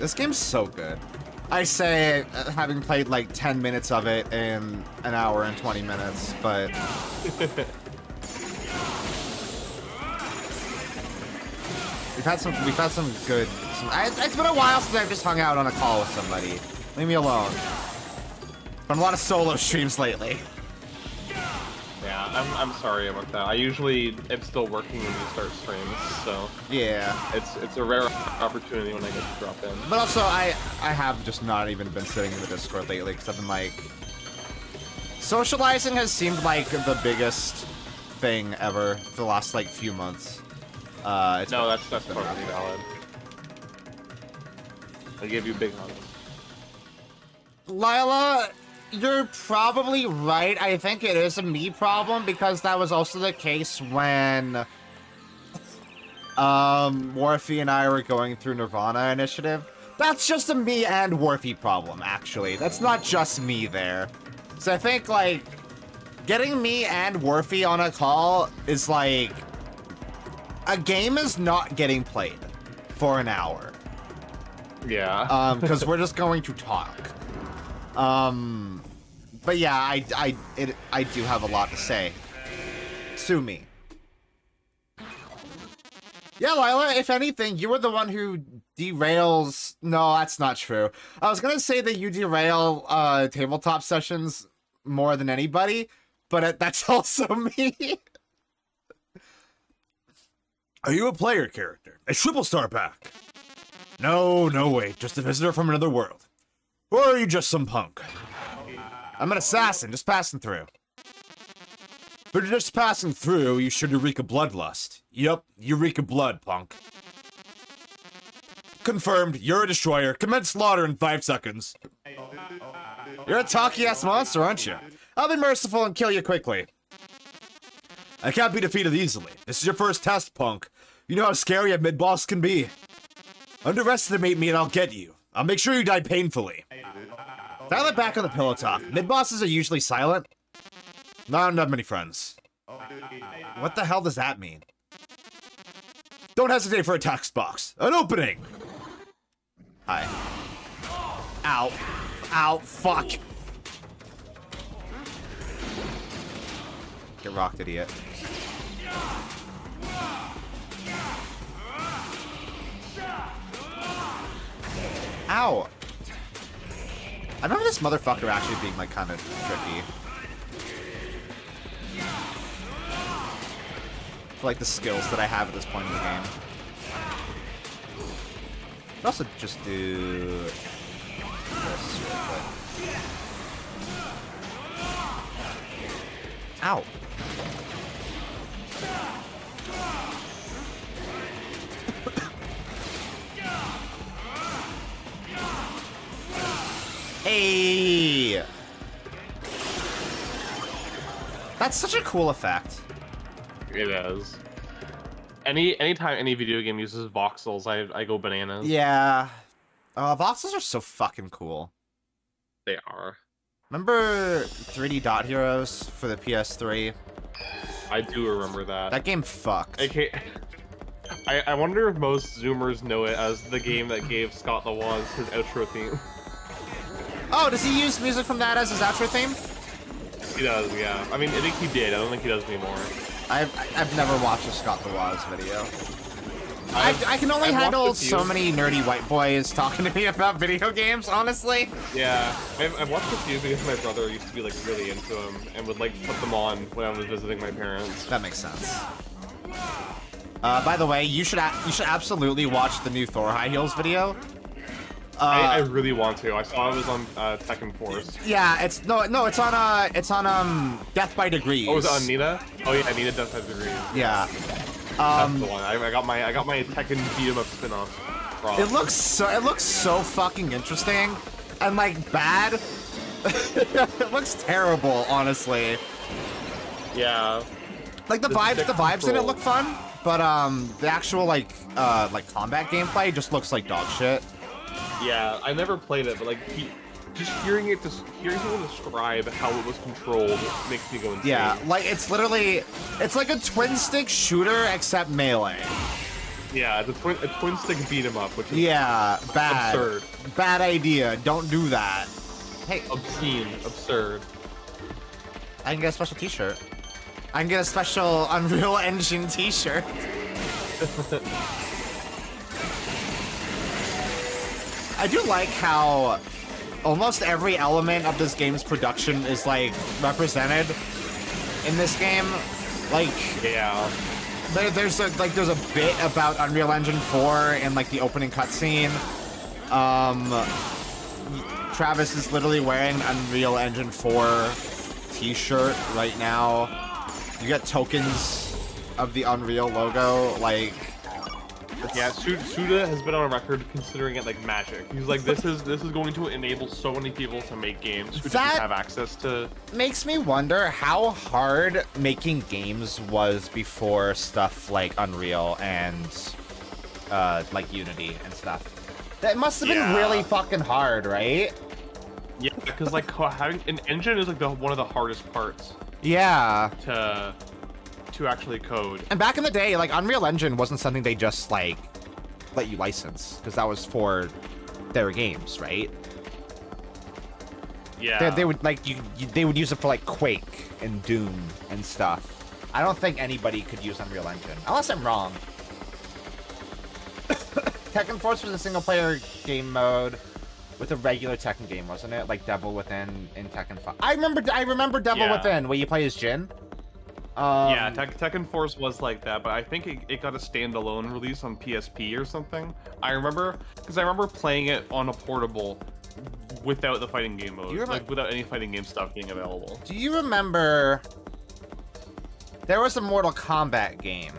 This game's so good. I say having played like 10 minutes of it in an hour and 20 minutes, but we've had some good. It's been a while since I've just hung out on a call with somebody. Leave me alone. Been a lot of solo streams lately. Yeah, I'm sorry about that. I usually am still working when you start streams, so yeah, it's a rare opportunity when I get to drop in. But also, I have just not even been sitting in the Discord lately because I've been like, socializing has seemed like the biggest thing ever for the last like few months. No, that's totally valid. I give you big hugs. Lila, you're probably right. I think it is a me problem because that was also the case when Morphe and I were going through Nirvana Initiative. That's just a me and Morphe problem, actually. That's not just me there. So I think, like, getting me and Morphe on a call is like, a game is not getting played for an hour. Yeah. Because we're just going to talk. But yeah, I do have a lot to say. Sue me. Yeah, Lila, if anything, you were the one who derails... No, that's not true. I was gonna say that you derail, tabletop sessions more than anybody, but that's also me. Are you a player character? A triple star pack? No, wait, just a visitor from another world. Or are you just some punk? I'm an assassin, just passing through. If you're just passing through, you should Eureka Bloodlust. Yup, Eureka Blood, punk. Confirmed, you're a destroyer. Commence slaughter in 5 seconds. You're a talky-ass monster, aren't you? I'll be merciful and kill you quickly. I can't be defeated easily. This is your first test, punk. You know how scary a mid-boss can be. Underestimate me and I'll get you. I'll make sure you die painfully. Dial it back on the pillow talk. Mid-bosses are usually silent. No, I don't have many friends. What the hell does that mean? Don't hesitate for a text box. An opening! Hi. Ow. Ow, fuck. Get rocked, idiot. Ow. I remember this motherfucker actually being, like, kind of tricky. For, like, the skills that I have at this point in the game. I'd also just do this real quick. Ow. Hey! That's such a cool effect. It is. Anytime any video game uses voxels, I go bananas. Yeah. Voxels are so fucking cool. They are. Remember 3D Dot Heroes for the PS3? I do remember that. That game fucked. I wonder if most Zoomers know it as the game that gave Scott the Woz his outro theme. Oh, does he use music from that as his outro theme? He does, yeah. I mean, I think he did. I don't think he does anymore. I've never watched a Scott the Woz video. I can only handle so many nerdy white boys talking to me about video games, honestly. Yeah, I've watched a few because my brother used to be like really into them and would like put them on when I was visiting my parents. That makes sense. By the way, you should absolutely watch the new Thor High Heels video. I really want to. I saw it was on Tekken Force. Yeah, it's on Death by Degrees. Oh, was it on Nina? Oh yeah, Nina Death by Degrees. Yeah. That's the one. I got my Tekken beat 'em up spin-off. It looks so fucking interesting and like bad. It looks terrible, honestly. Yeah. Like the vibes in it look fun, but the actual like combat gameplay just looks like dog shit. Yeah, I never played it, but like just hearing him describe how it was controlled makes me go insane. Yeah, like it's like a twin stick shooter except melee. Yeah, it's a twin stick beat 'em up, which is bad. absurd. Bad idea. Don't do that. Hey, Obscene, absurd. I can get a special T-shirt. I can get a special Unreal Engine T-shirt. I do like how almost every element of this game's production is like represented in this game. Like, yeah, there's a bit about Unreal Engine 4 in like the opening cutscene. Travis is literally wearing an Unreal Engine 4 T-shirt right now. You get tokens of the Unreal logo, like. Yeah, Suda has been on record considering it like magic. He's like, this is going to enable so many people to make games who didn't have access to. Makes me wonder how hard making games was before stuff like Unreal and like Unity and stuff. That must have been really fucking hard, right? Yeah, because like having an engine is like one of the hardest parts. Yeah. To actually code. And back in the day, like Unreal Engine wasn't something they just like let you license, because that was for their games, right? Yeah. They would like they would use it for like Quake and Doom and stuff. I don't think anybody could use Unreal Engine, unless I'm wrong. Tekken Force was a single player game mode with a regular Tekken game, wasn't it? Like Devil Within in Tekken 5. I remember Devil Within, where you play as Jin. Yeah, Tekken Force was like that, but I think it got a standalone release on PSP or something. I remember playing it on a portable without the fighting game mode, like without any fighting game stuff being available. Do you remember there was a Mortal Kombat game?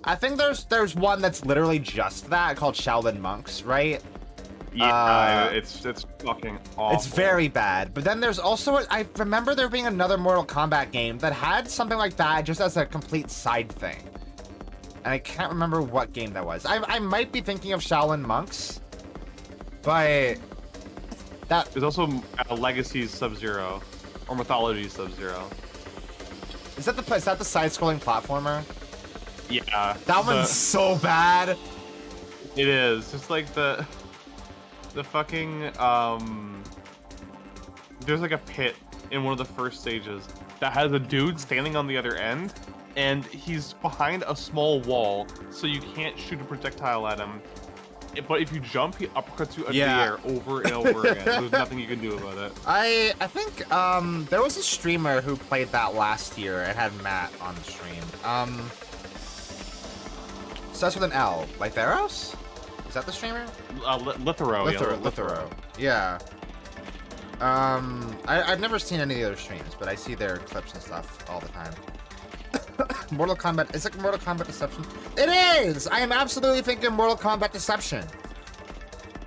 I think there's one that's literally just that, called Shaolin Monks, right? Yeah, it's fucking awful. It's very bad. But then there's also, I remember there being another Mortal Kombat game that had something like that just as a complete side thing. And I can't remember what game that was. I might be thinking of Shaolin Monks, but that... There's also Legacy Sub-Zero, or Mythology Sub-Zero. Is that the side-scrolling platformer? Yeah. That one's so bad. It is. It's like the fucking, there's like a pit in one of the first stages that has a dude standing on the other end, and he's behind a small wall, so you can't shoot a projectile at him. But if you jump, he uppercuts you in the air over and over again. There's nothing you can do about it. I think, there was a streamer who played that last year. It had Matt on the stream. Starts with an L. Like Theros? Is that the streamer? Lithero. Lithero. Yeah. I've never seen any of the other streams, but I see their clips and stuff all the time. Mortal Kombat. Is it Mortal Kombat Deception? It is! I am absolutely thinking Mortal Kombat Deception.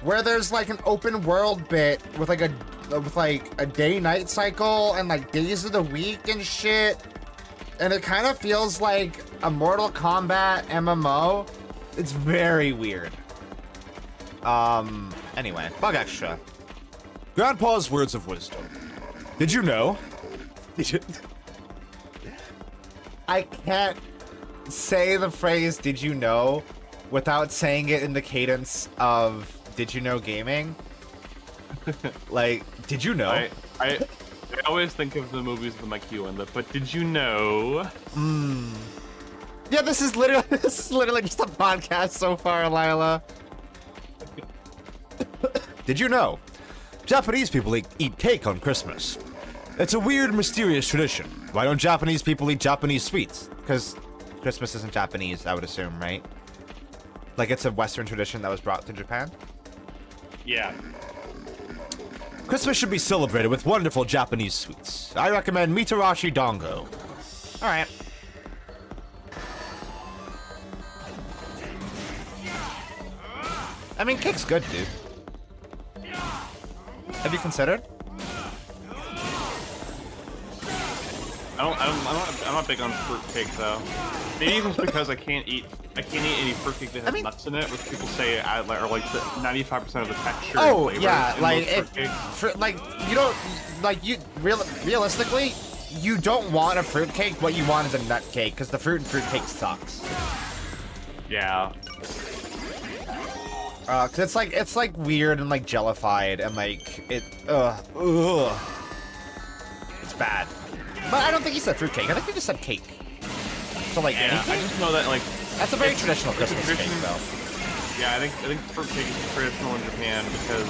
Where there's like an open world bit with like a day-night cycle and like days of the week and shit. And it kind of feels like a Mortal Kombat MMO. It's very weird. Anyway, Bug Extra. Grandpa's words of wisdom. Did you know? I can't say the phrase "did you know" without saying it in the cadence of "Did you know gaming?" Like, did you know? I always think of the movies with Mike Ewan, but did you know? Yeah, this is literally just a podcast so far, Lila. Did you know? Japanese people eat cake on Christmas. It's a weird, mysterious tradition. Why don't Japanese people eat Japanese sweets? Because Christmas isn't Japanese, I would assume, right? Like, it's a Western tradition that was brought to Japan? Yeah. Christmas should be celebrated with wonderful Japanese sweets. I recommend Mitarashi Dango. Alright. I mean, cake's good, dude. Have you considered? I'm not big on fruitcake though. Maybe it's because I can't eat any fruitcake that has nuts in it, which people say are like 95% of the texture. Oh and yeah, like realistically, you don't want a fruitcake. What you want is a nut cake, because the fruit in fruitcake sucks. Yeah. Cause it's like weird and like jellified and like it. It's bad. But I don't think he said fruitcake. I think he just said cake. So like Yeah, anything? I just know that like That's a very traditional Christmas cake, though. Yeah, I think fruitcake is traditional in Japan because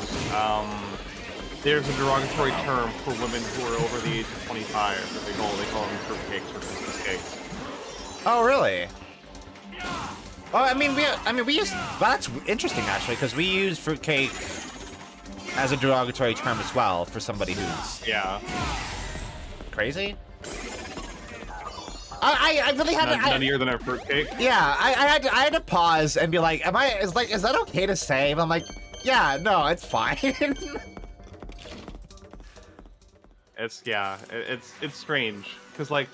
there's a derogatory term for women who are over the age of 25 that they call them fruitcakes or Christmas cakes. Oh, really? Oh, I mean, we use. Well, that's interesting actually, because we use fruitcake as a derogatory term as well for somebody who's crazy. I really had to. Nuttier than our fruitcake. Yeah, I had to pause and be like, is that okay to say? And I'm like, yeah, no, it's fine. It's strange because like,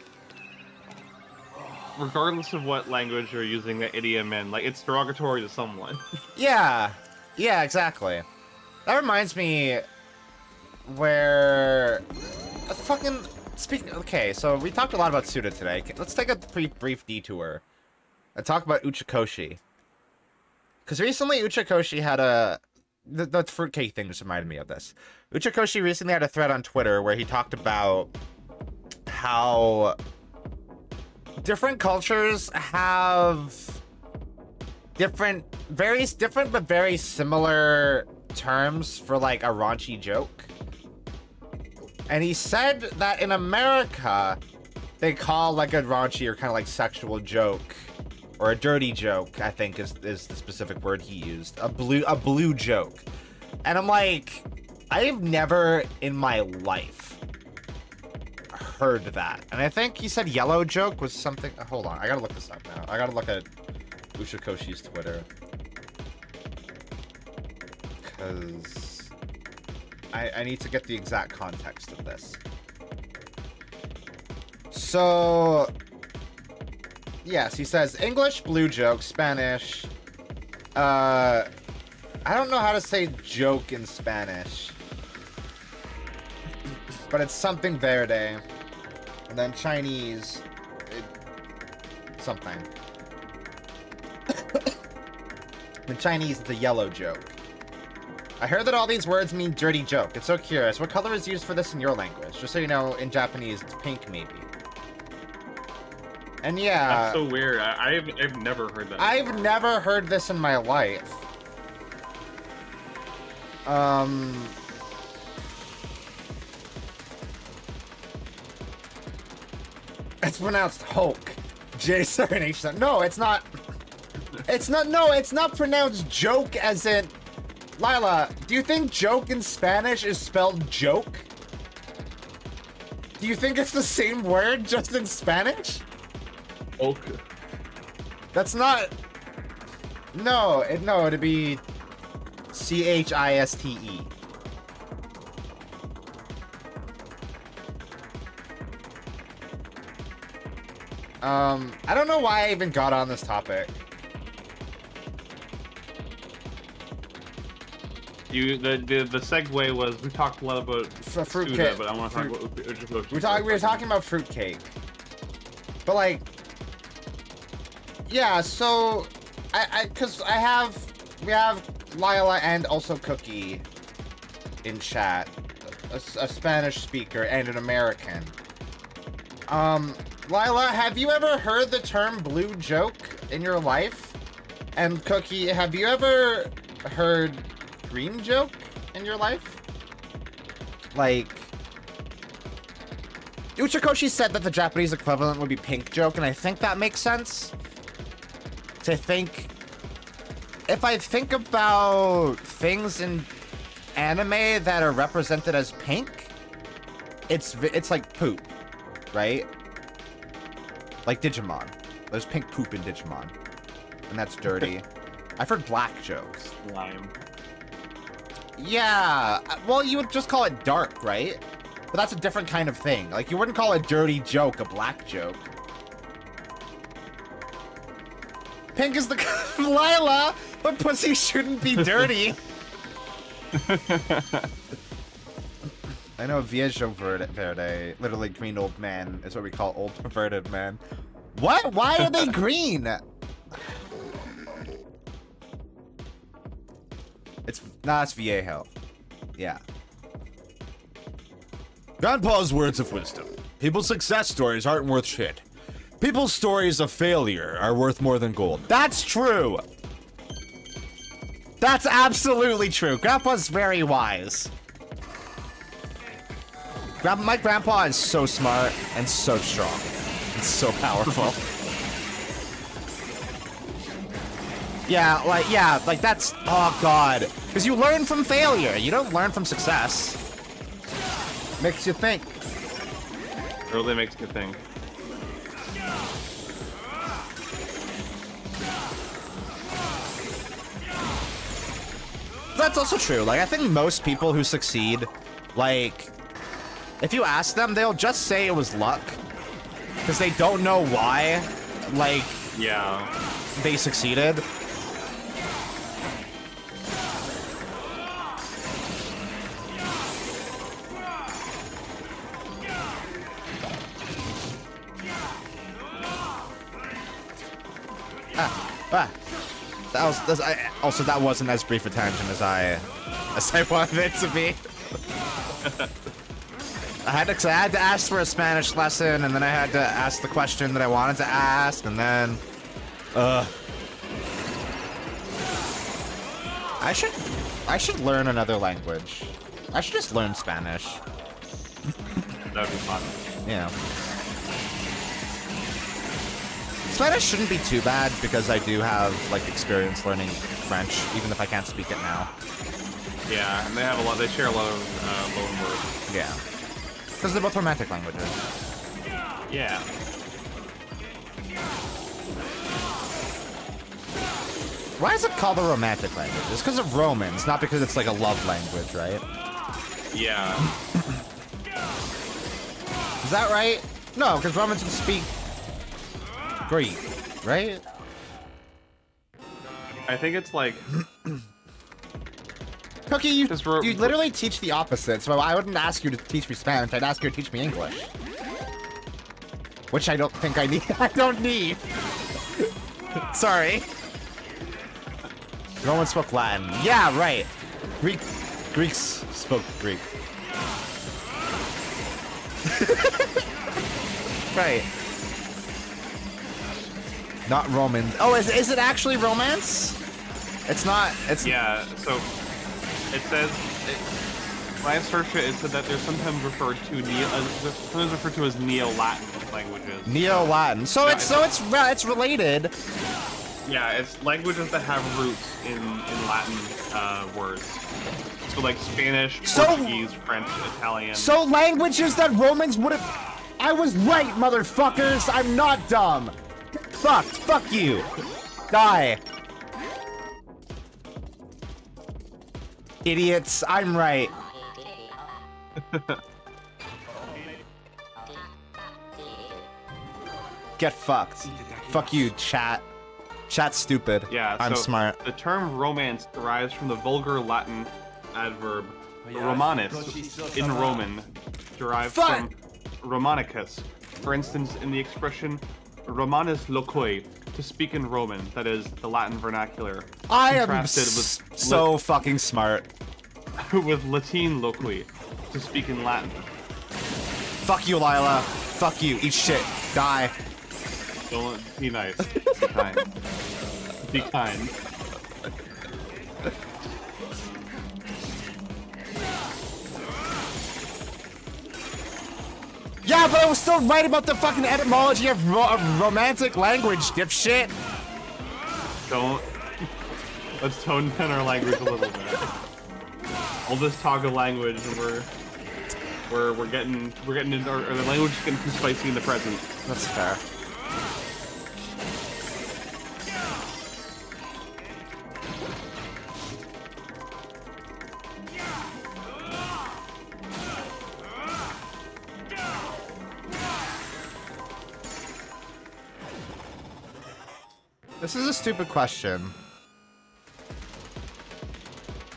regardless of what language you're using the idiom in, like it's derogatory to someone. Yeah, exactly. That reminds me where okay, so we talked a lot about Suda today. Let's take a brief detour and talk about Uchikoshi. Because recently Uchikoshi had the fruitcake thing just reminded me of this. Uchikoshi recently had a thread on Twitter where he talked about how different cultures have various different but very similar terms for like a raunchy joke. And he said that in America, they call like a raunchy or kind of like sexual joke, or a dirty joke, I think is the specific word he used, a blue joke. And I'm like, I've never in my life heard that. And I think he said yellow joke was something. Hold on, I gotta look this up now. I gotta look at Uchikoshi's Twitter, because I need to get the exact context of this. So, yes, he says English, blue joke, Spanish. I don't know how to say joke in Spanish, but it's something verde. And then Chinese, something. In Chinese, it's a yellow joke. I heard that all these words mean dirty joke. It's so curious. What color is used for this in your language? Just so you know, in Japanese, it's pink, maybe. And yeah... That's so weird. I've never heard that before. I've never heard this in my life. It's pronounced Hulk. J7H7. No, it's not... it's not pronounced joke as in... Lila, do you think joke in Spanish is spelled joke? Do you think it's the same word, just in Spanish? Okay. That's not... No, it'd be... C-H-I-S-T-E. I don't know why I even got on this topic. The segue was we talked a lot about fruitcake, Suda, but I want to talk about Uchikoshi. We were talking about fruitcake, but like, yeah. So we have Lila and also Cookie in chat, a Spanish speaker and an American. Lila, have you ever heard the term blue joke in your life? And Cookie, have you ever heard green joke in your life? Like, Uchikoshi said that the Japanese equivalent would be pink joke, and I think that makes sense. To think, if I think about things in anime that are represented as pink, it's like poop, right? Like Digimon. There's pink poop in Digimon, and that's dirty. I've heard black jokes. Lime. Yeah, well, you would just call it dark, right? But that's a different kind of thing. Like, you wouldn't call a dirty joke a black joke. Pink is the Lila, but pussy shouldn't be dirty. I know Viejo Verde, literally green old man, is what we call old perverted man. What? Why are they green? It's Viejo. Yeah. Grandpa's words of wisdom. People's success stories aren't worth shit. People's stories of failure are worth more than gold. That's true. That's absolutely true. Grandpa's very wise. My grandpa is so smart and so strong. It's so powerful. Yeah, like that's, oh god. Because you learn from failure. You don't learn from success. Makes you think. It really makes you think. That's also true. Like, I think most people who succeed, like, if you ask them, they'll just say it was luck. Because they don't know why, like, yeah, they succeeded. That wasn't as brief a tangent as I wanted it to be. I had to ask for a Spanish lesson, and then I had to ask the question that I wanted to ask, and then, I should learn another language. I should just learn Spanish. That'd be fun. Yeah. Spanish shouldn't be too bad because I do have, like, experience learning French, even if I can't speak it now. Yeah, and they share a lot of loan words. Yeah. Because they're both romantic languages. Yeah. Why is it called a romantic language? It's because of Romans, not because it's like a love language, right? Yeah. Is that right? No, because Romans would speak Greek, right? I think it's like... Cookie, you literally teach the opposite, so I wouldn't ask you to teach me Spanish, I'd ask you to teach me English. Which I don't think I need. I don't need. Sorry. Romans spoke Latin. Yeah, right. Greeks spoke Greek. Right. Not Romans. Oh, is it actually Romance? It's not. It's yeah. So it says when I searched it, it said that they're sometimes referred to as Neo-Latin languages. Neo-Latin. So yeah, it's related. Yeah, it's languages that have roots in Latin words. So like Spanish, Portuguese, French, Italian. So languages that Romans would have. I was right, motherfuckers. I'm not dumb. Fucked. Fuck you. Die. Idiots. I'm right. Get fucked. Fuck you, chat. Chat's stupid. Yeah, I'm so smart. The term romance derives from the vulgar Latin adverb romanus, in Roman, derived from Romanicus. For instance, in the expression Romanus loquoi, to speak in Roman, that is, the Latin vernacular. I am so fucking smart. With Latin loqui, to speak in Latin. Fuck you, Lila. Fuck you. Eat shit. Die. Don't be nice. Be kind. Be kind. Yeah, but I was still right about the fucking etymology of romantic language, dipshit. Let's tone down our language a little bit. All this talk of language, and we're getting into our the language is getting too spicy in the present. That's fair. This is a stupid question.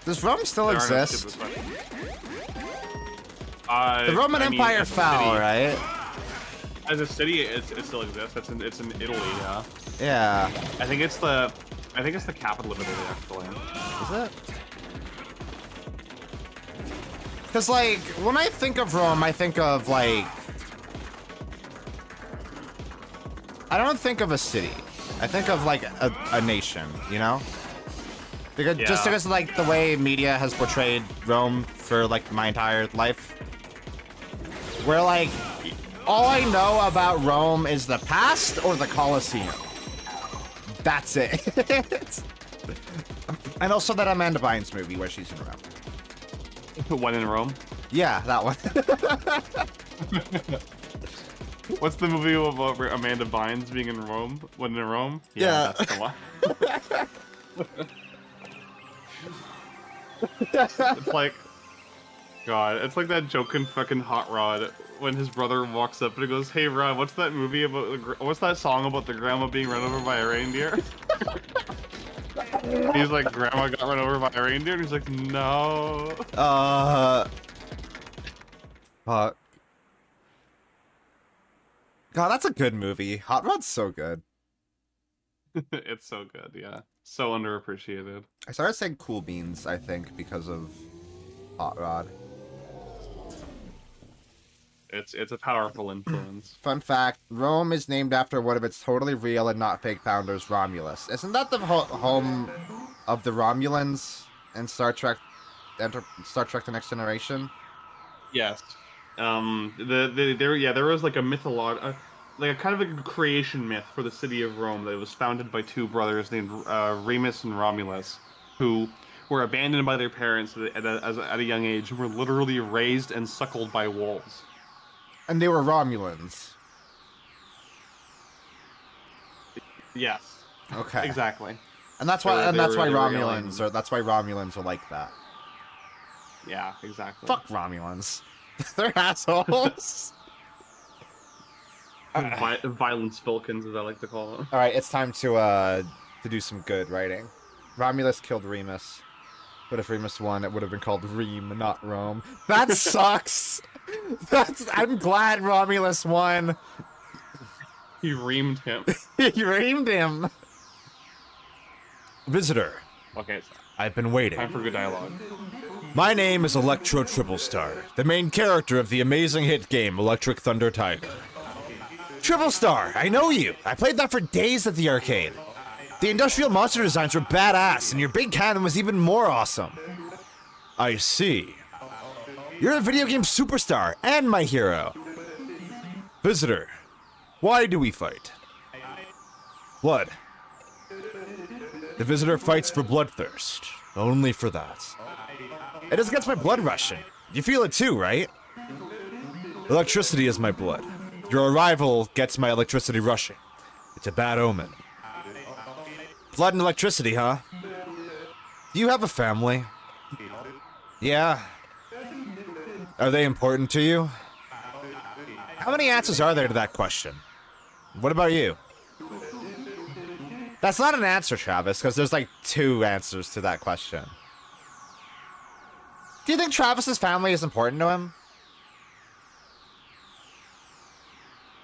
Does Rome still exist? The Roman Empire fell, right? As a city, it still exists. It's in Italy, yeah. Yeah. I think it's the capital of Italy, actually. Is it? Because, like, when I think of Rome, I think of, like... I don't think of a city. I think of, like, a nation, you know? Because, Just because of, like, the way media has portrayed Rome for, like, my entire life. Where, like, all I know about Rome is the past or the Colosseum. That's it. And also that Amanda Bynes movie where she's in Rome. When in Rome? Yeah, that one. What's the movie about Amanda Bynes being in Rome? When in Rome? Yeah. That's the one. It's like, God, it's like that joke in fucking Hot Rod when his brother walks up and he goes, "Hey Rod, what's that movie about? What's that song about the grandma being run over by a reindeer?" He's like, "Grandma got run over by a reindeer," and he's like, "No." Fuck. God, that's a good movie. Hot Rod's so good. It's so good, yeah. So underappreciated. I started saying Cool Beans, I think, because of Hot Rod. It's a powerful influence. Fun fact, Rome is named after one of its totally real and not fake founders, Romulus. Isn't that the home of the Romulans in Star Trek The Next Generation? Yes. There was like a like a kind of like a creation myth for the city of Rome that was founded by two brothers named Remus and Romulus, who were abandoned by their parents at a young age and were literally raised and suckled by wolves. And they were Romulans. Yes. Okay. Exactly. And that's why that's why Romulans are like that. Yeah, exactly. Fuck Romulans. They're assholes. Violence Filkins, as I like to call them. All right, it's time to do some good writing. Romulus killed Remus, but if Remus won, it would have been called Reem, not Rome. That sucks. I'm glad Romulus won. He reamed him. He reamed him. Visitor, Okay, I've been waiting. time for good dialogue. My name is Electro Triplestar, the main character of the amazing hit game Electric Thunder Tiger. Triplestar, I know you. I played that for days at the arcade. The industrial monster designs were badass, and your big cannon was even more awesome. I see. You're a video game superstar and my hero. Visitor, why do we fight? Blood. The visitor fights for bloodthirst. Only for that. It just gets my blood rushing. You feel it too, right? Electricity is my blood. Your arrival gets my electricity rushing. It's a bad omen. Blood and electricity, huh? Do you have a family? Yeah. Are they important to you? How many answers are there to that question? What about you? That's not an answer, Travis, because there's like 2 answers to that question. Do you think Travis's family is important to him?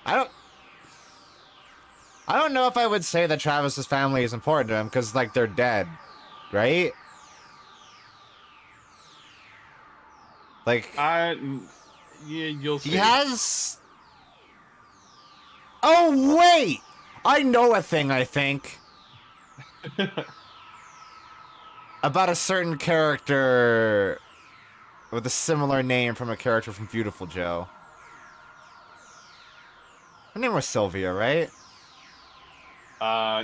I don't know if I would say that Travis's family is important to him, because, like, they're dead, right? Like, Yeah, you'll see. he has... Oh, wait! I know a thing, I think. About a certain character with a similar name from a character from Beautiful Joe. Her name was Sylvia, right?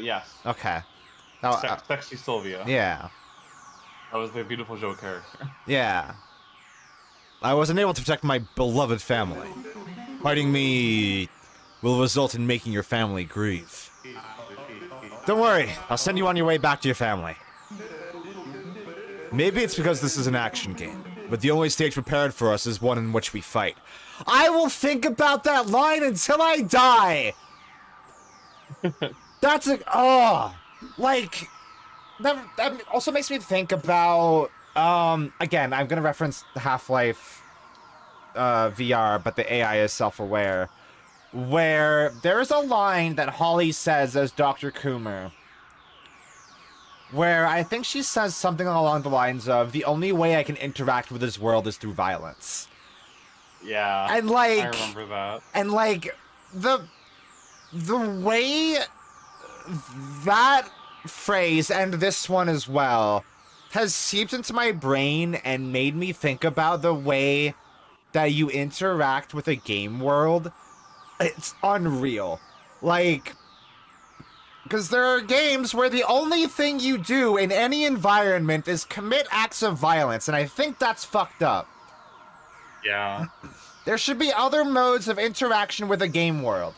Yes. Okay. Now, Sexy Sylvia. yeah. That was the Beautiful Joe character. Yeah. I wasn't able to protect my beloved family. Fighting me will result in making your family grieve. Don't worry, I'll send you on your way back to your family. Maybe it's because this is an action game, but the only stage prepared for us is one in which we fight. I will think about that line until I die! That's a... Oh! Like... That also makes me think about... Again, I'm gonna reference Half-Life VR, but the AI is self-aware. Where there's a line that Holly says as Dr. Coomer. where I think she says something along the lines of, the only way I can interact with this world is through violence. Yeah. And like, I remember that. And like, the way that phrase, and this one as well, has seeped into my brain and made me think about the way that you interact with a game world. It's unreal. Like, because there are games where the only thing you do in any environment is commit acts of violence, and I think that's fucked up. Yeah. There should be other modes of interaction with a game world,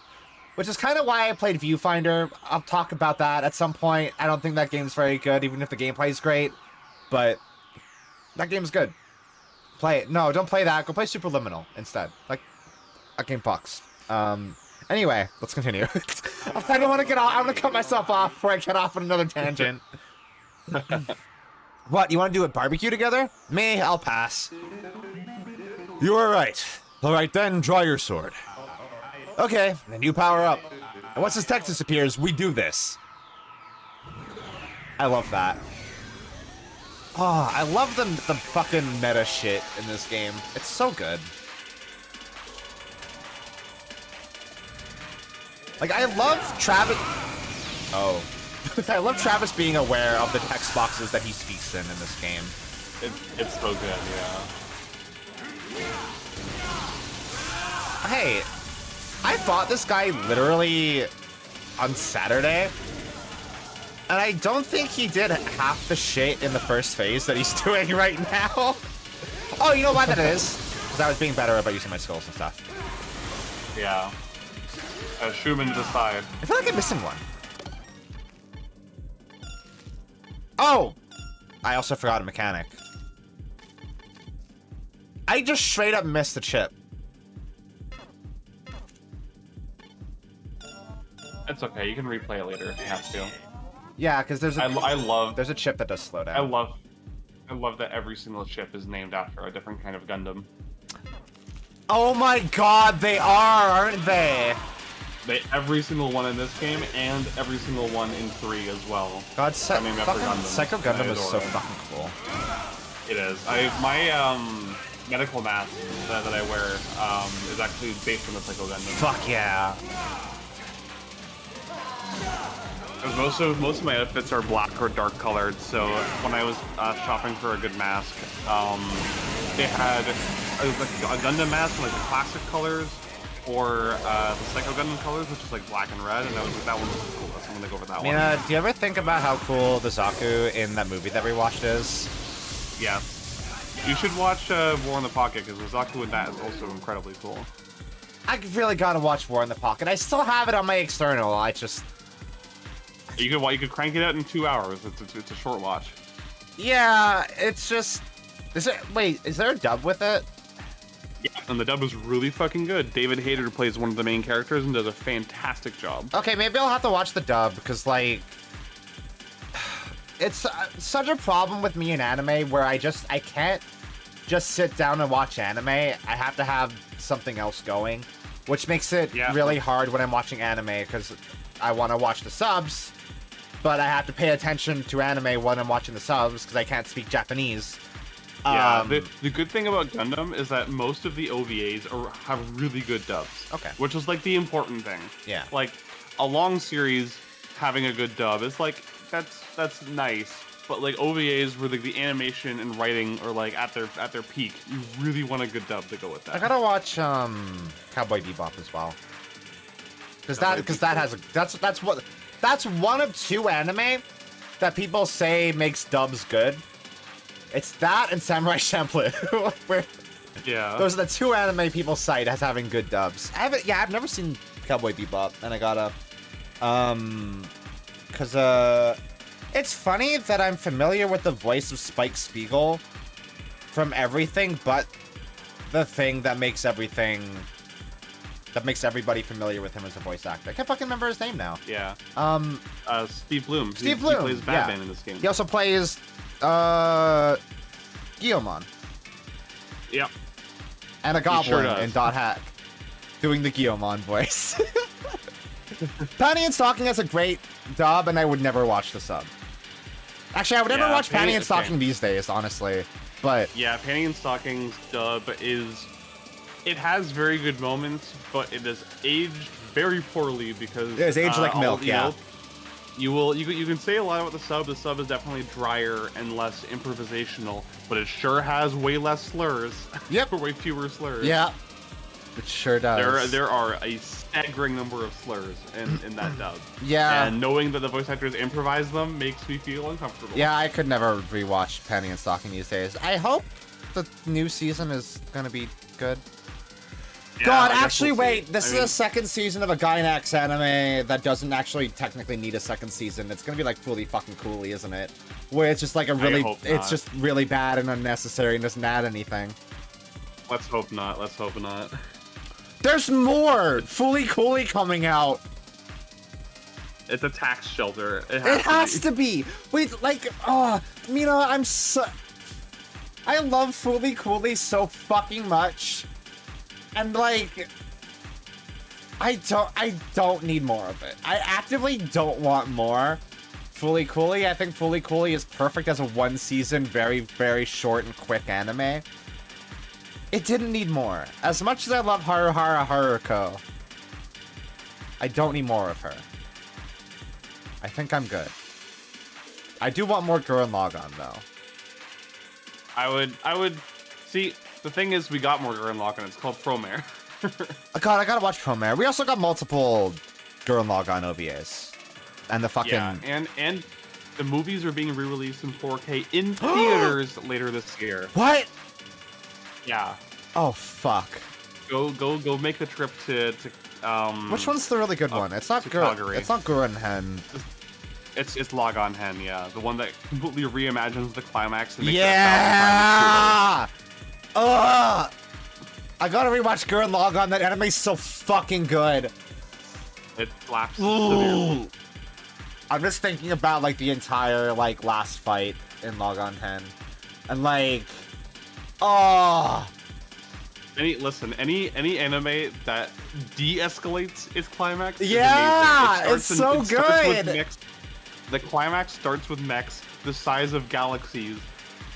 which is kind of why I played Viewfinder. I'll talk about that at some point. I don't think that game's very good, even if the gameplay is great, but that game's good. Play it. No, don't play that. Go play Superliminal instead. Like, that game fucks. Anyway, let's continue. I don't want to get off. I'm going to cut myself off before I get off on another tangent. What, you want to do a barbecue together? Me, I'll pass. You are right. All right, then, draw your sword. Okay, then you power up. And once his text disappears, we do this. I love that. Oh, I love the fucking meta shit in this game. It's so good. Like, I love Travis... Oh. I love Travis being aware of the text boxes that he speaks in this game. It's so good, yeah. Hey, I fought this guy literally on Saturday, and I don't think he did half the shit in the first phase that he's doing right now. Oh, you know why that is? Because I was being better about using my skills and stuff. Yeah. Schumann decide. I feel like I'm missing one. Oh! I also forgot a mechanic. I just straight up missed the chip. It's okay, you can replay it later if you have to. Yeah, because there's a there's a chip that does slow down. I love that every single chip is named after a different kind of Gundam. Oh my god, they are, aren't they? Every single one in this game and every single one in 3 as well. God, named after Gundam. Psycho Gundam is so it. fucking cool. It is. My medical mask that I wear is actually based on the Psycho Gundam. Fuck yeah. Most of my outfits are black or dark colored, so when I was shopping for a good mask, they had a Gundam mask in like the classic colors, or the Psycho Gundam colors, which is like black and red, and I was like, that one was the coolest. I'm gonna go with that one. Do you ever think about how cool the Zaku in that movie that we watched is? Yeah. You should watch War in the Pocket, because the Zaku in that is also incredibly cool. I really gotta watch War in the Pocket. I still have it on my external, I just... You could crank it out in 2 hours. It's a short watch. Yeah, it's just... Wait, is there a dub with it? Yeah, and the dub is really fucking good. David Hayter plays one of the main characters and does a fantastic job. Okay, maybe I'll have to watch the dub, because, like... It's such a problem with me in anime, where I can't just sit down and watch anime. I have to have something else going, which makes it really hard when I'm watching anime, because I want to watch the subs, but I have to pay attention to anime when I'm watching the subs, because I can't speak Japanese. Yeah, the good thing about Gundam is that most of the OVAs have really good dubs. Okay. Which is like the important thing. Yeah. Like a long series having a good dub is like that's nice, but like OVAs where like the animation and writing are like at their peak, you really want a good dub to go with that. I gotta watch Cowboy Bebop as well, that's one of 2 anime that people say makes dubs good. It's that and Samurai Champloo. Those are the 2 anime people cite as having good dubs. I've never seen Cowboy Bebop, and I gotta, because it's funny that I'm familiar with the voice of Spike Spiegel from everything but the thing that makes everybody familiar with him as a voice actor. I can't fucking remember his name now. Yeah. Steve Bloom. Steve Bloom. He plays Batman in this game. He also plays Guillemon. Yep. And a goblin in does. .hack doing the Guillemon voice. Penny and Stalking has a great dub, and I would never watch the sub. Actually, I would never Yeah, watch Panty and okay. Stocking these days, honestly. But Yeah, Panty and Stockings dub is... It has very good moments, but it is aged very poorly because... it is aged like milk, yeah. You can say a lot about the sub. The sub is definitely drier and less improvisational, but it sure has way less slurs. Yep. Way fewer slurs. Yeah. It sure does. There are a staggering number of slurs in that dub. Yeah. And knowing that the voice actors improvise them makes me feel uncomfortable. Yeah, I could never rewatch Penny and Stocking these days. I hope the new season is gonna be good. Yeah, God, I guess actually, we'll see. wait. This is a second season of a Gainax anime that doesn't actually technically need a second season. It's gonna be like Fully Fucking Coolly, isn't it? Where it's just like a really, hope it's not. just really bad and unnecessary and doesn't add anything. Let's hope not. Let's hope not. There's more Fully Coolly coming out. It's a tax shelter. It Has to be. Wait, like, oh, Mina, I love Fully Coolly so fucking much. And like, I don't need more of it. I actively don't want more Fully Coolly. I think Fully Coolly is perfect as a one season, very, very short and quick anime. It didn't need more. As much as I love Haruhara Haruko, I don't need more of her. I think I'm good. I do want more Gurren Lagann though. I would see. The thing is, we got more Gurren Lagann. It's called Promare. God, I gotta watch Promare. We also got multiple Gurren Lagann OVAs. And the fucking... Yeah, and the movies are being re-released in 4K in theaters later this year. What? Yeah. Oh, fuck. Go make the trip to Which one's the really good one? It's not Calgary. It's not Gurren Hen. It's Lagann Hen, yeah. The one that completely reimagines the climax and makes Yeah! Ugh! I gotta rewatch Gurren Lagann. That anime's so fucking good. it slaps severely. I'm just thinking about like the entire like last fight in Lagann Hen, and like, oh. Any anime that de-escalates its climax is Yeah, amazing. it's so good. The climax starts with mechs the size of galaxies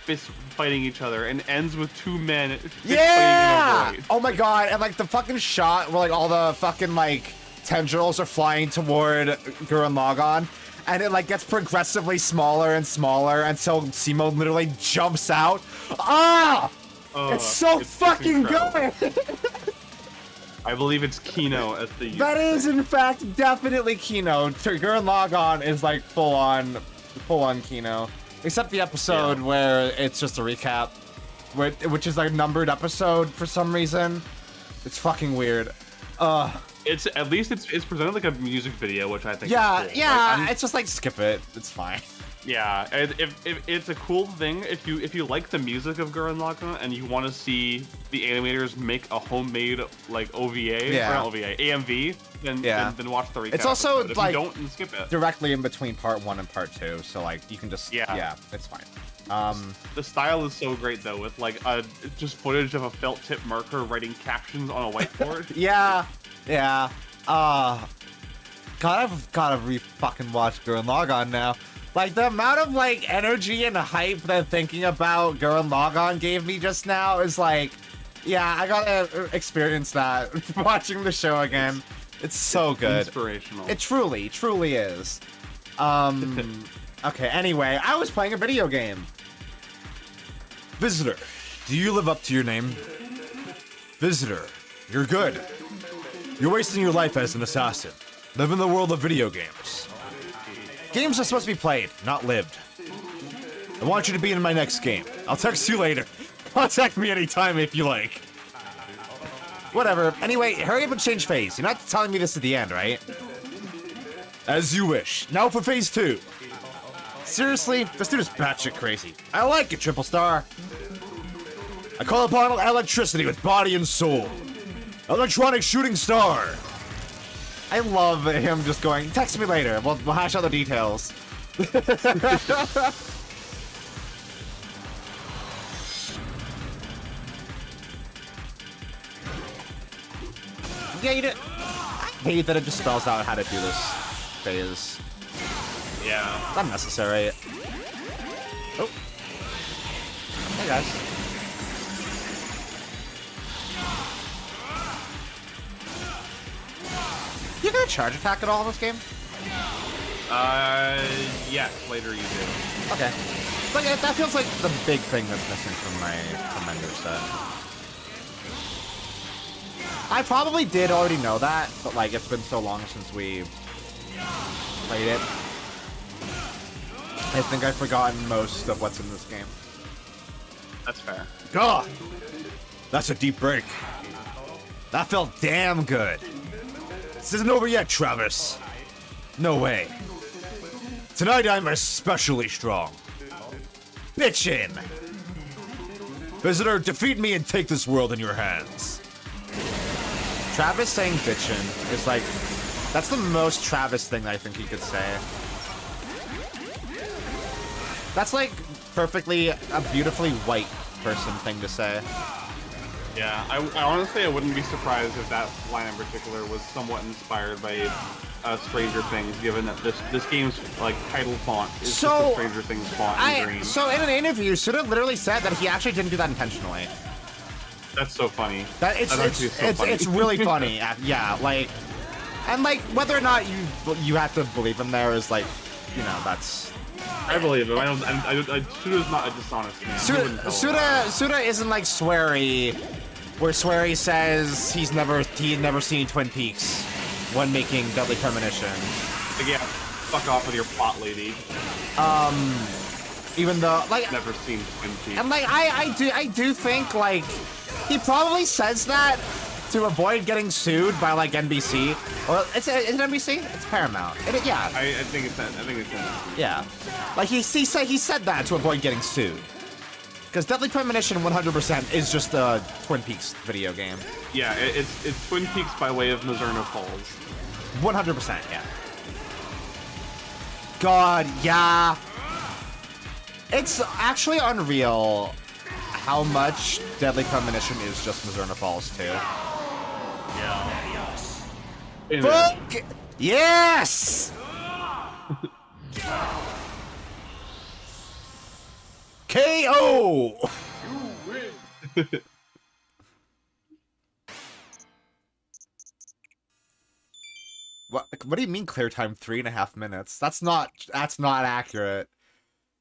fist fighting each other and ends with two men fist Yeah! fighting in a void. Oh my god, and like the fucking shot where like all the fucking like tendrils are flying toward Gurren Lagann, and it like gets progressively smaller and smaller until Simo literally jumps out. Ah! It's so fucking good! I believe it's Kino as the That is in fact definitely Kino. Gurren Lagann is like full on Kino. Except the episode where it's just a recap, which is like a numbered episode for some reason. It's fucking weird. It's at least it's presented like a music video, which I think Yeah, is cool. yeah. Like, It's just like skip it. It's fine. yeah. If it's a cool thing, if you like the music of Gurren Lagann and you want to see the animators make a homemade like OVA, Yeah. or not OVA, AMV, then watch the recap. It's also episode. If like you don't, then skip it. directly in between part 1 and part 2, so like you can just yeah, it's fine. The style is so great though, with like just footage of a felt tip marker writing captions on a whiteboard. Yeah. God, I've gotta fucking watch Gurren Lagann now. Like the amount of like energy and hype that thinking about Gurren Lagann gave me just now is like, yeah, I gotta experience that watching the show again. It's so good. Inspirational. It truly is. Okay, anyway, I was playing a video game. Visitor, do you live up to your name? Visitor, you're good. You're wasting your life as an assassin. Live in the world of video games. Games are supposed to be played, not lived. I want you to be in my next game. I'll text you later. Contact me anytime if you like. Whatever. Anyway, hurry up and change phase. You're not telling me this at the end, right? As you wish. Now for phase 2. Seriously? This dude is batshit crazy. I like it, Triple Star. I call upon electricity with body and soul. Electronic shooting star. I love him just going, text me later. We'll hash out the details. Yeah, you did. I hate that it just spells out how to do this phase. Yeah. Unnecessary. Oh. Hey, guys. You gonna charge attack at all in this game? Yes, later you do. Okay. Like, that feels like the big thing that's missing from my Commander set. I probably did already know that, but like, it's been so long since we played it. I think I've forgotten most of what's in this game. That's fair. God! That's a deep break. That felt damn good. This isn't over yet, Travis. No way. Tonight I'm especially strong. Bitchin'! Visitor, defeat me and take this world in your hands. Travis saying bitchin' is like, that's the most Travis thing I think he could say. That's like perfectly a beautifully white person thing to say. Yeah, I honestly I wouldn't be surprised if that line in particular was somewhat inspired by Stranger Things, given that this game's like title font is just a Stranger Things font in green. So in an interview, Suda literally said that he actually didn't do that intentionally. That's so funny. It's really funny. Yeah, like, and like whether or not you have to believe him there is like, you know, that's. I believe him. Suda's not a dishonest man. Suda isn't like Swery, where Swery says he's never seen Twin Peaks when making Deadly Premonition. Like, yeah, fuck off with your plot, lady. Even though, like, never seen Twin Peaks. And like, I do think like he probably says that to avoid getting sued by like NBC, or is it NBC? It's Paramount. Yeah. I think it's NBC. Yeah, like he said that to avoid getting sued. Because Deadly Premonition 100% is just a Twin Peaks video game. Yeah, it's Twin Peaks by way of Mizurna Falls. 100%, yeah. God, yeah. It's actually unreal how much Deadly Premonition is just Mizurna Falls too. Yeah. Fuck! Yes! KO! You win! What do you mean clear time 3.5 minutes? That's not accurate.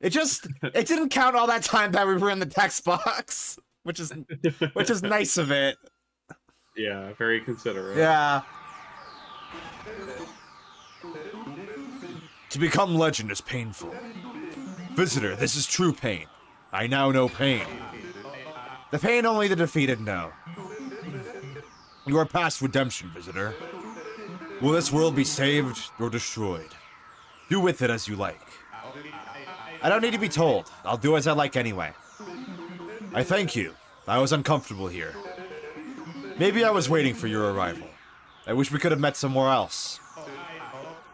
It didn't count all that time that we were in the text box, which is nice of it. Yeah, very considerate. Yeah. To become legend is painful. Visitor, this is true pain. I now know pain. The pain only the defeated know. You are past redemption, Visitor. Will this world be saved or destroyed? Do with it as you like. I don't need to be told. I'll do as I like anyway. I thank you. I was uncomfortable here. Maybe I was waiting for your arrival. I wish we could have met somewhere else.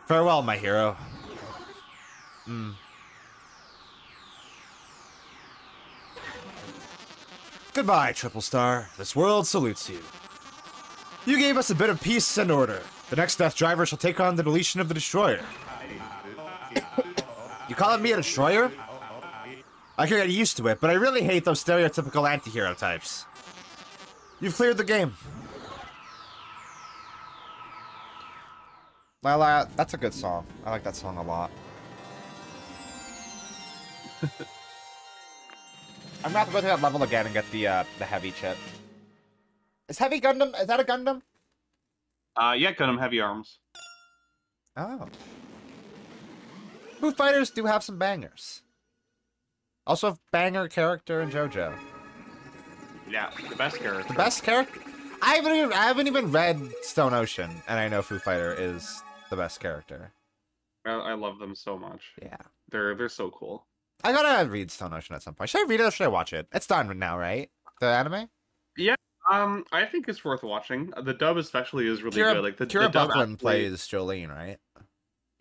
Farewell, my hero. Goodbye, Triple Star. This world salutes you. You gave us a bit of peace and order. The next Death Driver shall take on the deletion of the Destroyer. You calling me a Destroyer? I can get used to it, but I really hate those stereotypical anti-hero types. You've cleared the game. Well, that's a good song. I like that song a lot. I'm gonna have to go through that level again and get the heavy chip. Is Heavy Gundam? Is that a Gundam? Yeah, Gundam Heavy Arms. Oh. Foo Fighters do have some bangers. Also, a banger character in JoJo. Yeah, the best character. The best character? I haven't even read Stone Ocean, and I know Foo Fighter is the best character. I love them so much. Yeah. They're so cool. I gotta read Stone Ocean at some point. Should I read it or should I watch it? It's done now, right? The anime? Yeah. I think it's worth watching. The dub especially is really good. Like Kira Buckland plays Jolene, right?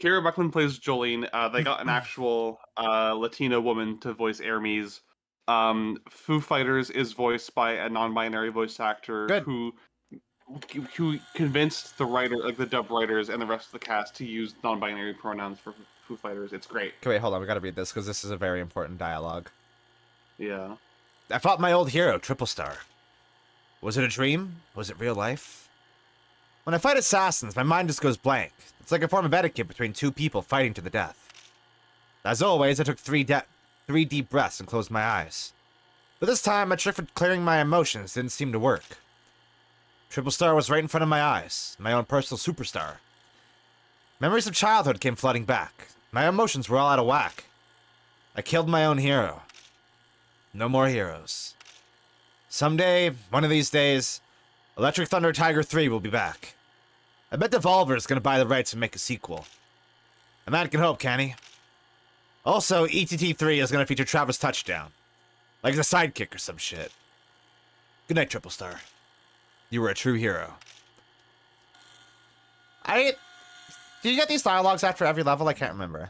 Kira Buckland plays Jolene. They got an actual Latina woman to voice Hermes. Foo Fighters is voiced by a non-binary voice actor who convinced the writer, like the dub writers and the rest of the cast, to use non-binary pronouns for Foo Fighters. It's great. Okay, wait, hold on. We gotta read this because this is a very important dialogue. Yeah. I fought my old hero, Triple Star. Was it a dream? Was it real life? When I fight assassins, my mind just goes blank. It's like a form of etiquette between two people fighting to the death. As always, I took three deep breaths and closed my eyes. But this time, my trick for clearing my emotions didn't seem to work. Triple Star was right in front of my eyes, my own personal superstar. Memories of childhood came flooding back. My emotions were all out of whack. I killed my own hero. No more heroes. Someday, one of these days, Electric Thunder Tiger 3 will be back. I bet Devolver is gonna buy the rights and make a sequel. A man can hope, can he? Also, ETT 3 is gonna feature Travis Touchdown. Like the sidekick or some shit. Good night, Triple Star. You were a true hero. Do you get these dialogues after every level? I can't remember.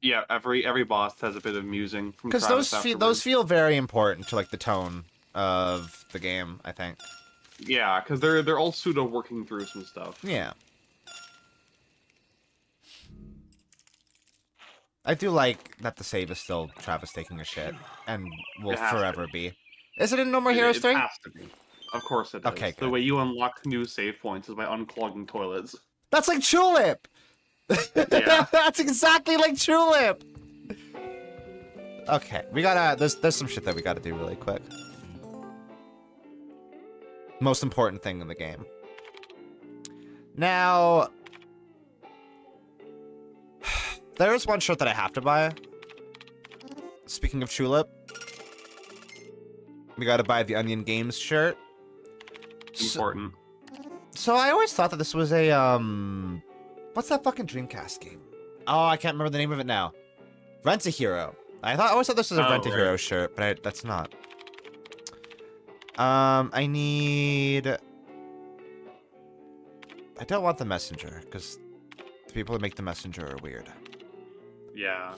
Yeah, every boss has a bit of musing from Because those feel very important to like the tone of the game, I think. Yeah, because they're all pseudo working through some stuff. Yeah. I do like that the save is still Travis taking a shit, and will forever be. Is it in No More Heroes 3? It has to be. Of course it is. Okay, the way you unlock new save points is by unclogging toilets. That's like Tulip! Yeah. That's exactly like Tulip! Okay, we gotta... There's some shit that we gotta do really quick. Most important thing in the game. Now... There is one shirt that I have to buy. Speaking of Tulip. We gotta buy the Onion Games shirt. Important. So I always thought that this was a, what's that fucking Dreamcast game? Oh, I can't remember the name of it now. Rent-A-Hero. I always thought this was a Rent-A-Hero shirt, but that's not. I need... I don't want the Messenger, because the people that make the Messenger are weird. Yeah.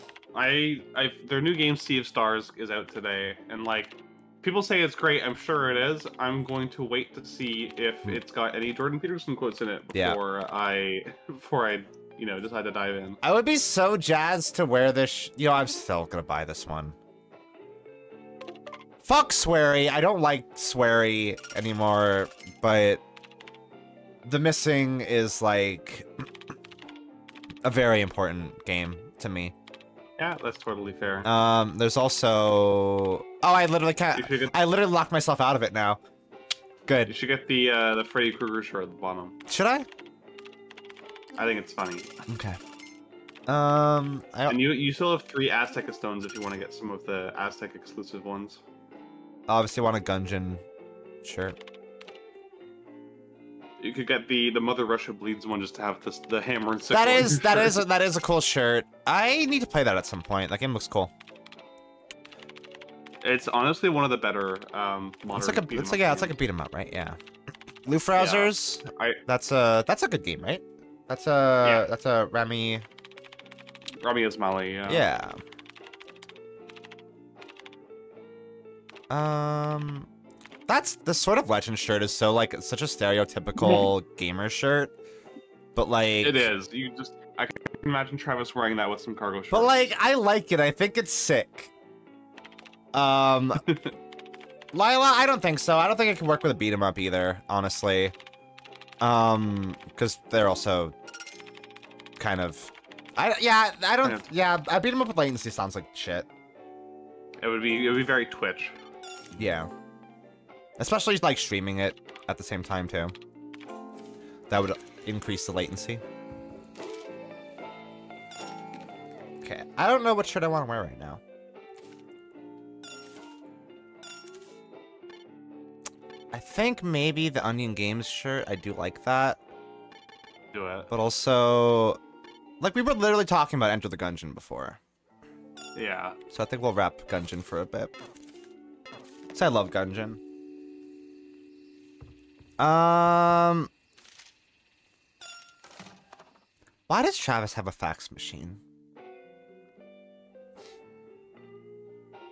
Their new game, Sea of Stars, is out today, and, like, people say it's great. I'm sure it is. I'm going to wait to see if it's got any Jordan Peterson quotes in it before I decide to dive in. I would be so jazzed to wear this. I'm still gonna buy this one. Fuck Swery. I don't like Swery anymore, but the Missing is like a very important game to me. Yeah, that's totally fair. There's also... Oh, I literally can't... I literally locked myself out of it now. Good. You should get the Freddy Krueger shirt at the bottom. Should I? I think it's funny. Okay. And you still have 3 Azteca stones if you want to get some of the Aztec exclusive ones. Obviously want a Gungeon shirt. You could get the Mother Russia Bleeds one just to have the hammer and sickle. That is a cool shirt. I need to play that at some point. That game looks cool. It's honestly one of the better modern. It's like a beat 'em up, right? Yeah. Lufrausers. Yeah, that's a good game, right? That's a Rami Ismaili. Yeah. Yeah. That's the sort of Legend shirt is so like such a stereotypical gamer shirt, but like it is. I can imagine Travis wearing that with some cargo shorts. But like I like it. I think it's sick. Lila, I don't think so. I don't think it can work with a beat 'em up either, honestly. Because they're also kind of, a beat 'em up with latency sounds like shit. It would be very Twitch. Yeah. Especially like streaming it at the same time too. That would increase the latency. Okay, I don't know what shirt I want to wear right now. I think maybe the Onion Games shirt. I do like that. Do it. But also, like we were literally talking about Enter the Gungeon before. Yeah. So I think we'll wrap Gungeon for a bit. So I love Gungeon. Why does Travis have a fax machine?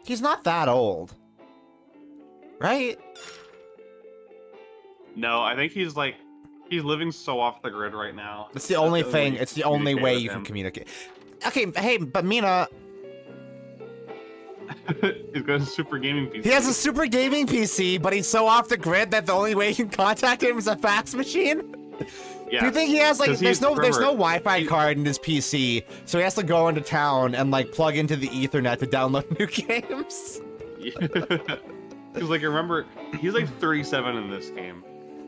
He's not that old. Right? No, I think he's like he's living so off the grid right now. It's the only thing. way It's the only way you can him. communicate. Okay, hey, but Mina, He's got a super gaming PC. he has a super gaming PC, but he's so off the grid that the only way you can contact him is a fax machine. Yeah. Do you think he has like? 'Cause There's no remember, Wi-Fi card in his PC, so he has to go into town and like plug into the Ethernet to download new games. Because like remember, he's like 37 in this game.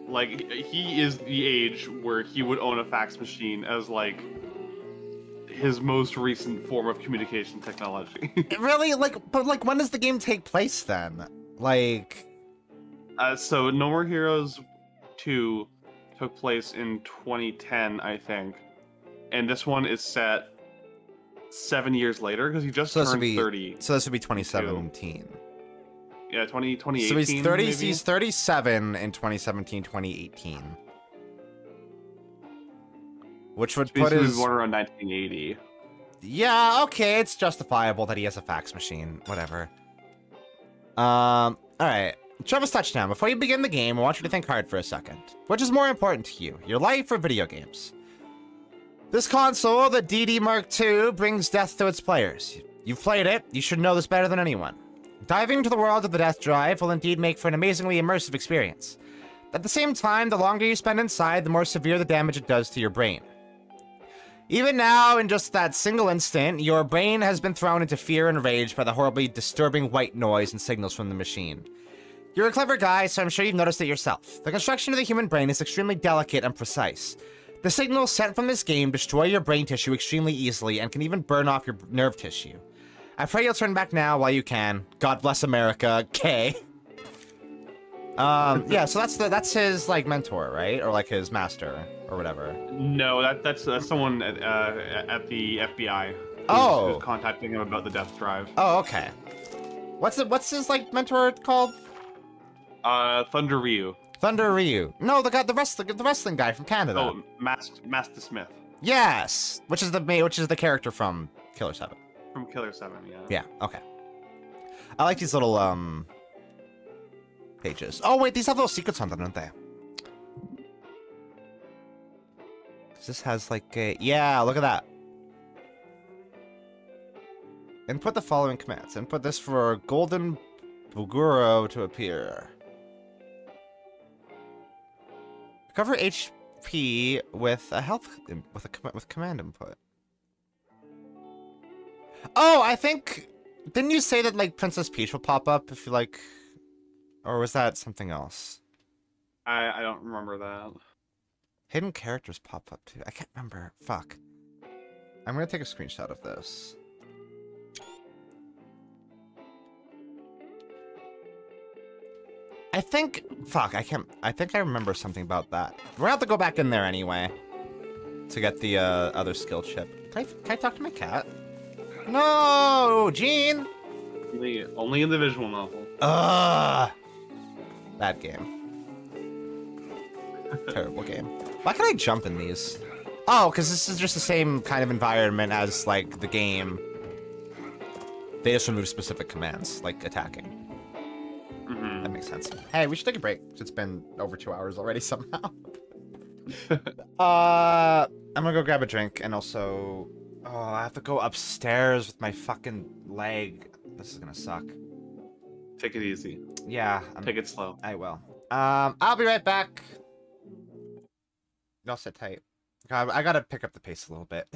Like he is the age where he would own a fax machine as like his most recent form of communication technology. Really? But when does the game take place then? Like, So No More Heroes 2 took place in 2010, I think, and this one is set 7 years later because he just turned 30. So this would be 2017. Yeah, 2018. So he's 30. Maybe? He's 37 in 2017, 2018. Which would put He was his. born around 1980. Yeah, okay, it's justifiable that he has a fax machine. Whatever. Alright. Travis Touchdown, before you begin the game, I want you to think hard for a second. Which is more important to you, your life or video games? This console, the DD Mark II, brings death to its players. You've played it, you should know this better than anyone. Diving into the world of the Death Drive will indeed make for an amazingly immersive experience. At the same time, the longer you spend inside, the more severe the damage it does to your brain. Even now, in just that single instant, your brain has been thrown into fear and rage by the horribly disturbing white noise and signals from the machine. You're a clever guy, so I'm sure you've noticed it yourself. The construction of the human brain is extremely delicate and precise. The signals sent from this game destroy your brain tissue extremely easily and can even burn off your nerve tissue. I pray you'll turn back now while you can. God bless America, K. Yeah, so that's his, like, mentor, right? Or, like, his master, or whatever. No, that's someone at the FBI. Who's contacting him about the Death Drive. Oh, okay. What's his, like, mentor called? Thunder Ryu. Thunder Ryu. No, the wrestling guy from Canada. Oh, Master Smith. Yes, which is the character from Killer 7. From Killer 7, yeah. Yeah, okay. I like these little pages. Oh wait, these have little secrets on them, don't they? This has like a look at that. Input the following commands. Input this for Golden Buguro to appear. Recover HP with a health with command input. Oh, I think didn't you say that like Princess Peach will pop up if you like, or was that something else? I don't remember that. Hidden characters pop up too. I can't remember. Fuck. I'm gonna take a screenshot of this. I think. Fuck. I can't. I think I remember something about that. We're gonna have to go back in there anyway to get the other skill chip. Can I talk to my cat? No, Gene. Only in the visual novel. Ugh. Bad game. Terrible game. Why can I jump in these? Oh, because this is just the same kind of environment as, like, the game. They just remove specific commands, like attacking. Mm-hmm. That makes sense. Hey, we should take a break. It's been over 2 hours already somehow. I'm gonna go grab a drink and also... Oh, I have to go upstairs with my fucking leg. This is gonna suck. Take it easy. Yeah. Take it slow. I will. I'll be right back. Y'all sit tight. I gotta pick up the pace a little bit.